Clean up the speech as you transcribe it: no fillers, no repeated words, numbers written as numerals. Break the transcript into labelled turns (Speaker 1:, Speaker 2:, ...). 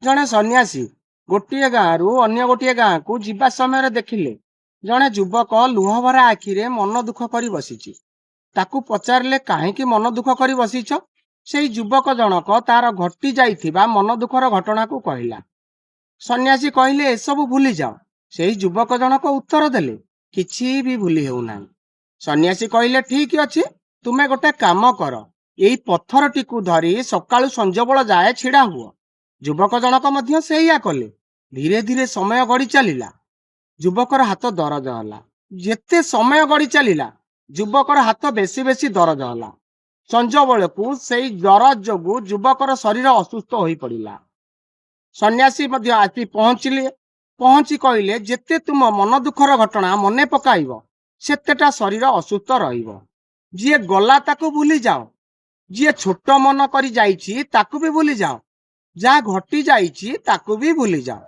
Speaker 1: ଜଣେ ସନ୍ନ୍ୟାସୀ ଗୋଟିଏ ଗାଁରୁ ଅନ୍ୟ ଗୋଟିଏ ଗାଁକୁ ଯିବା ସମୟରେ ଦେଖିଲେ ଜଣେ ଯୁବକ ଲୁହଭରା ଆଖିରେ ମନ ଦୁଃଖ କରି ବସିଛି। ତାକୁ ପଚାରିଲେ, କାହିଁକି ମନ ଦୁଃଖ କରି ବସିଛ? ସେଇ ଯୁବକ ଜଣକ ତାର ଘଟି ଯାଇଥିବା ମନ ଦୁଃଖର ଘଟଣାକୁ କହିଲା। ସନ୍ନ୍ୟାସୀ କହିଲେ, ଏସବୁ ଭୁଲିଯାଅ। ସେଇ ଯୁବକ ଜଣକ ଉତ୍ତର ଦେଲେ, କିଛି ବି ଭୁଲି ହେଉନାହିଁ। ସନ୍ନ୍ୟାସୀ କହିଲେ, ଠିକ ଅଛି, ତୁମେ ଗୋଟେ କାମ କର, ଏଇ ପଥରଟିକୁ ଧରି ସକାଳୁ ସଞ୍ଜବେଳ ଯାଏ ଛିଡା ହୁଅ। ଯୁବକ ଜଣକ ମଧ୍ୟ ସେଇଆ କଲେ। ଧୀରେ ଧୀରେ ସମୟ ଗଡି ଚାଲିଲା। ଯୁବକର ହାତ ଦରଜ ହେଲା। ଯେତେ ସମୟ ଗଡି ଚାଲିଲା ଯୁବକର ହାତ ବେଶୀ ବେଶୀ ଦରଜ ହେଲା। ସଞ୍ଜ ବେଳକୁ ସେଇ ଦରଜ ଯୋଗୁ ଯୁବକର ଶରୀର ଅସୁସ୍ଥ ହୋଇ ପଡିଲା। ସନ୍ନ୍ୟାସୀ ମଧ୍ୟ ଆସି ପହଞ୍ଚି କହିଲେ, ଯେତେ ତୁମ ମନ ଦୁଃଖର ଘଟଣା ମନେ ପକାଇବ ସେତେଟା ଶରୀର ଅସୁସ୍ଥ ରହିବ। ଯିଏ ଗଲା ତାକୁ ଭୁଲି ଯାଅ, ଯିଏ ଛୋଟ ମନ କରି ଯାଇଛି ତାକୁ ବି ଭୁଲି ଯାଅ, ଯାହା ଘଟି ଯାଇଛି ତାକୁ ବି ଭୁଲି ଯାଅ।